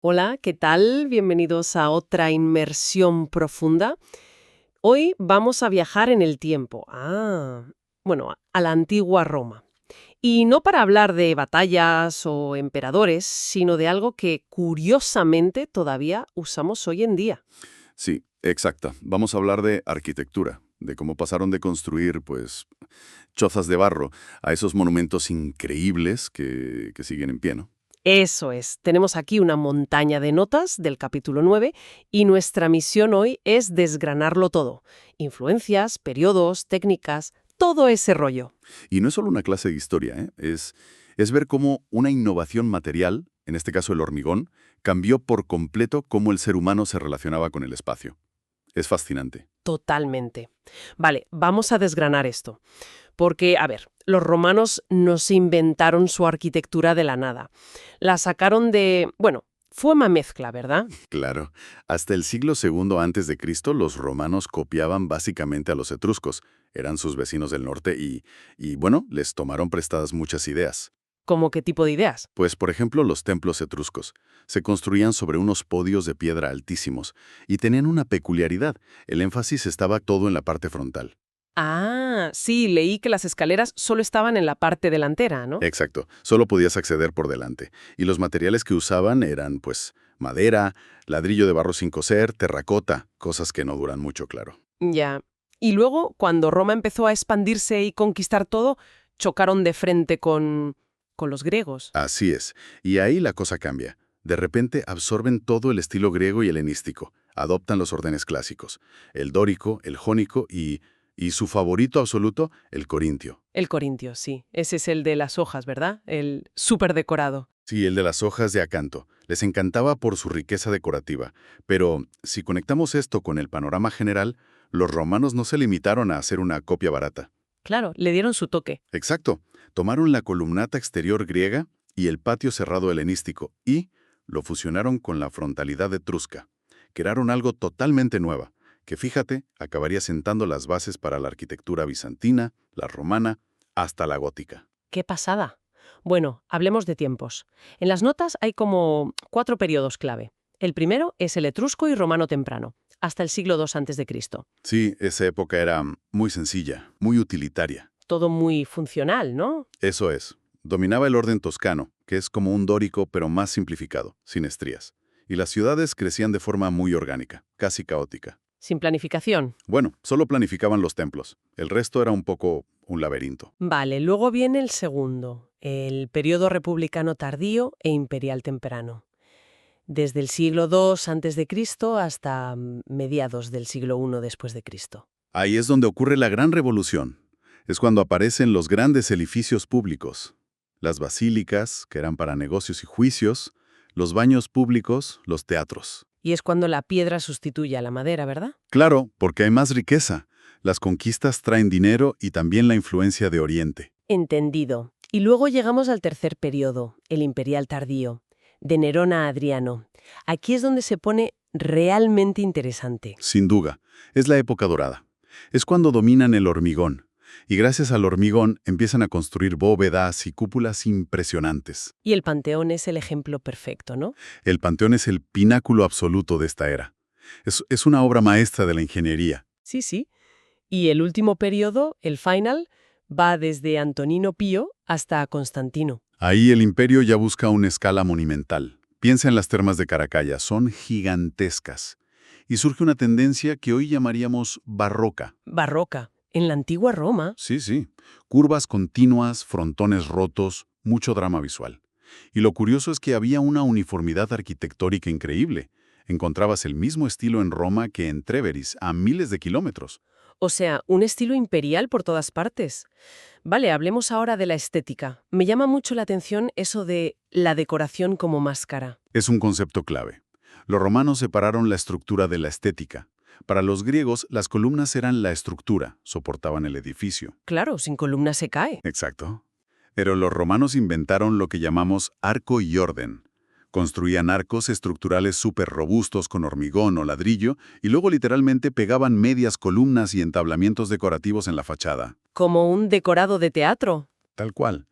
Hola, ¿qué tal? Bienvenidos a otra inmersión profunda. Hoy vamos a viajar en el tiempo. Bueno, a la antigua Roma. Y no para hablar de batallas o emperadores, sino de algo que curiosamente todavía usamos hoy en día. Sí, exacto. Vamos a hablar de arquitectura, de cómo pasaron de construir, chozas de barro a esos monumentos increíbles que siguen en pie, ¿no? Eso es, tenemos aquí una montaña de notas del capítulo 9 y nuestra misión hoy es desgranarlo todo. Influencias, periodos, técnicas, todo ese rollo. Y no es solo una clase de historia, ¿eh? Es ver cómo una innovación material, en este caso el hormigón, cambió por completo cómo el ser humano se relacionaba con el espacio. Es fascinante. Totalmente. Vale, vamos a desgranar esto. Porque, a ver, los romanos no se inventaron su arquitectura de la nada. La sacaron bueno, fue una mezcla, ¿verdad? Claro, hasta el siglo segundo antes de Cristo los romanos copiaban básicamente a los etruscos. Eran sus vecinos del norte y les tomaron prestadas muchas ideas. ¿Cómo qué tipo de ideas? Pues, por ejemplo, los templos etruscos. Se construían sobre unos podios de piedra altísimos y tenían una peculiaridad. El énfasis estaba todo en la parte frontal. Sí, leí que las escaleras solo estaban en la parte delantera, ¿no? Exacto, solo podías acceder por delante. Y los materiales que usaban eran, madera, ladrillo de barro sin cocer, terracota, cosas que no duran mucho, claro. Ya. Y luego, cuando Roma empezó a expandirse y conquistar todo, chocaron de frente con los griegos. Así es. Y ahí la cosa cambia. De repente absorben todo el estilo griego y helenístico. Adoptan los órdenes clásicos. El dórico, el jónico y su favorito absoluto, el corintio. El corintio, sí. Ese es el de las hojas, ¿verdad? El súper decorado. Sí, el de las hojas de acanto. Les encantaba por su riqueza decorativa. Pero si conectamos esto con el panorama general, los romanos no se limitaron a hacer una copia barata. Claro, le dieron su toque. Exacto. Tomaron la columnata exterior griega y el patio cerrado helenístico y lo fusionaron con la frontalidad etrusca. Crearon algo totalmente nueva, que fíjate, acabaría sentando las bases para la arquitectura bizantina, la romana, hasta la gótica. ¡Qué pasada! Bueno, hablemos de tiempos. En las notas hay como 4 periodos clave. El primero es el etrusco y romano temprano, hasta el siglo II a.C. Sí, esa época era muy sencilla, muy utilitaria. Todo muy funcional, ¿no? Eso es. Dominaba el orden toscano, que es como un dórico pero más simplificado, sin estrías. Y las ciudades crecían de forma muy orgánica, casi caótica. Sin planificación. Bueno, solo planificaban los templos. El resto era un poco un laberinto. Vale, luego viene el segundo, el periodo republicano tardío e imperial temprano. Desde el siglo II a.C. hasta mediados del siglo I después de Cristo. Ahí es donde ocurre la gran revolución. Es cuando aparecen los grandes edificios públicos. Las basílicas, que eran para negocios y juicios, los baños públicos, los teatros. Y es cuando la piedra sustituye a la madera, ¿verdad? Claro, porque hay más riqueza. Las conquistas traen dinero y también la influencia de Oriente. Entendido. Y luego llegamos al tercer periodo, el imperial tardío, de Nerón a Adriano. Aquí es donde se pone realmente interesante. Sin duda, es la época dorada. Es cuando dominan el hormigón. Y gracias al hormigón empiezan a construir bóvedas y cúpulas impresionantes. Y el Panteón es el ejemplo perfecto, ¿no? El Panteón es el pináculo absoluto de esta era. Es una obra maestra de la ingeniería. Sí, sí. Y el último periodo, el final, va desde Antonino Pío hasta Constantino. Ahí el imperio ya busca una escala monumental. Piensa en las termas de Caracalla, son gigantescas. Y surge una tendencia que hoy llamaríamos barroca. Barroca. En la antigua Roma. Sí. Curvas continuas, frontones rotos, mucho drama visual. Y lo curioso es que había una uniformidad arquitectónica increíble. Encontrabas el mismo estilo en Roma que en Tréveris, a miles de kilómetros. O sea, un estilo imperial por todas partes. Vale, hablemos ahora de la estética. Me llama mucho la atención eso de la decoración como máscara. Es un concepto clave. Los romanos separaron la estructura de la estética. Para los griegos, las columnas eran la estructura, soportaban el edificio. Claro, sin columna se cae. Exacto. Pero los romanos inventaron lo que llamamos arco y orden. Construían arcos estructurales súper robustos con hormigón o ladrillo y luego literalmente pegaban medias columnas y entablamientos decorativos en la fachada. Como un decorado de teatro. Tal cual.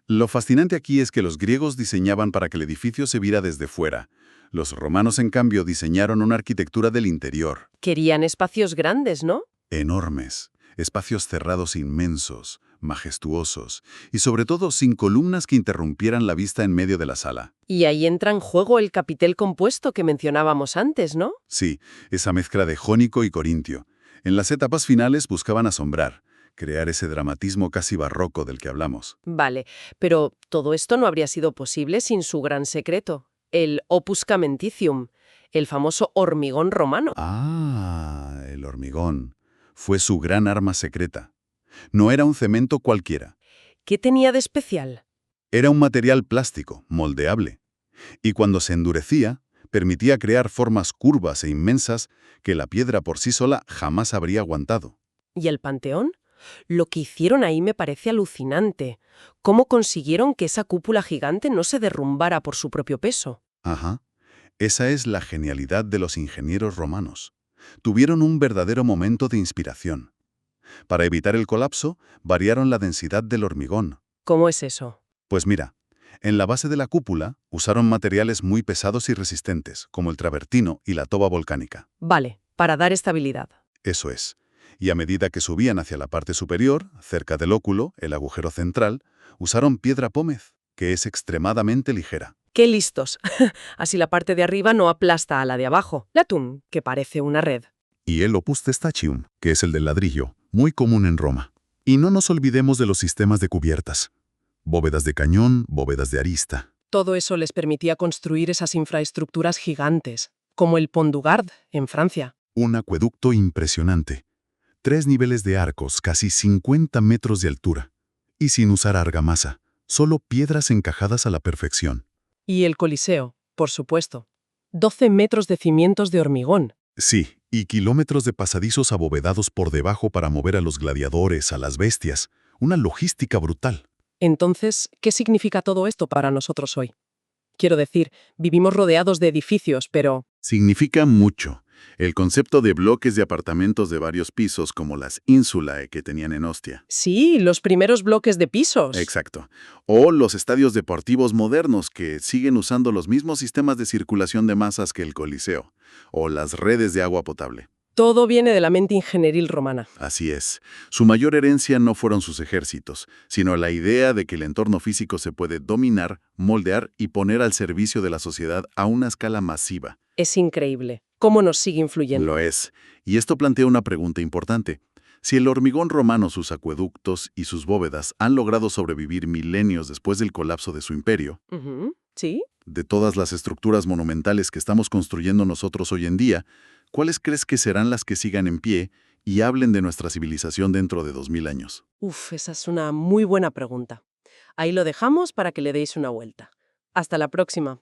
Lo fascinante aquí es que los griegos diseñaban para que el edificio se viera desde fuera. Los romanos, en cambio, diseñaron una arquitectura del interior. Querían espacios grandes, ¿no? Enormes, espacios cerrados inmensos, majestuosos, y sobre todo sin columnas que interrumpieran la vista en medio de la sala. Y ahí entra en juego el capitel compuesto que mencionábamos antes, ¿no? Sí, esa mezcla de jónico y corintio. En las etapas finales buscaban asombrar, crear ese dramatismo casi barroco del que hablamos. Vale, pero todo esto no habría sido posible sin su gran secreto, el opus camenticium, el famoso hormigón romano. Ah, el hormigón. Fue su gran arma secreta. No era un cemento cualquiera. ¿Qué tenía de especial? Era un material plástico, moldeable. Y cuando se endurecía, permitía crear formas curvas e inmensas que la piedra por sí sola jamás habría aguantado. ¿Y el Panteón? Lo que hicieron ahí me parece alucinante. ¿Cómo consiguieron que esa cúpula gigante no se derrumbara por su propio peso? Ajá. Esa es la genialidad de los ingenieros romanos. Tuvieron un verdadero momento de inspiración. Para evitar el colapso, variaron la densidad del hormigón. ¿Cómo es eso? Pues mira, en la base de la cúpula usaron materiales muy pesados y resistentes, como el travertino y la toba volcánica. Vale, para dar estabilidad. Eso es. Y a medida que subían hacia la parte superior, cerca del óculo, el agujero central, usaron piedra pómez, que es extremadamente ligera. ¡Qué listos! Así la parte de arriba no aplasta a la de abajo. Latún, que parece una red. Y el opus testachium, que es el del ladrillo, muy común en Roma. Y no nos olvidemos de los sistemas de cubiertas. Bóvedas de cañón, bóvedas de arista. Todo eso les permitía construir esas infraestructuras gigantes, como el Pont du Gard, en Francia. Un acueducto impresionante. 3 niveles de arcos, casi 50 metros de altura. Y sin usar argamasa, solo piedras encajadas a la perfección. Y el Coliseo, por supuesto. 12 metros de cimientos de hormigón. Sí, y kilómetros de pasadizos abovedados por debajo para mover a los gladiadores, a las bestias. Una logística brutal. Entonces, ¿qué significa todo esto para nosotros hoy? Quiero decir, vivimos rodeados de edificios, pero... Significa mucho. El concepto de bloques de apartamentos de varios pisos como las insulae que tenían en Ostia. Sí, los primeros bloques de pisos. Exacto. O los estadios deportivos modernos que siguen usando los mismos sistemas de circulación de masas que el Coliseo. O las redes de agua potable. Todo viene de la mente ingenieril romana. Así es. Su mayor herencia no fueron sus ejércitos, sino la idea de que el entorno físico se puede dominar, moldear y poner al servicio de la sociedad a una escala masiva. Es increíble. ¿Cómo nos sigue influyendo? Lo es. Y esto plantea una pregunta importante. Si el hormigón romano, sus acueductos y sus bóvedas han logrado sobrevivir milenios después del colapso de su imperio, ¿Sí? de todas las estructuras monumentales que estamos construyendo nosotros hoy en día, ¿cuáles crees que serán las que sigan en pie y hablen de nuestra civilización dentro de 2000 años? Esa es una muy buena pregunta. Ahí lo dejamos para que le deis una vuelta. Hasta la próxima.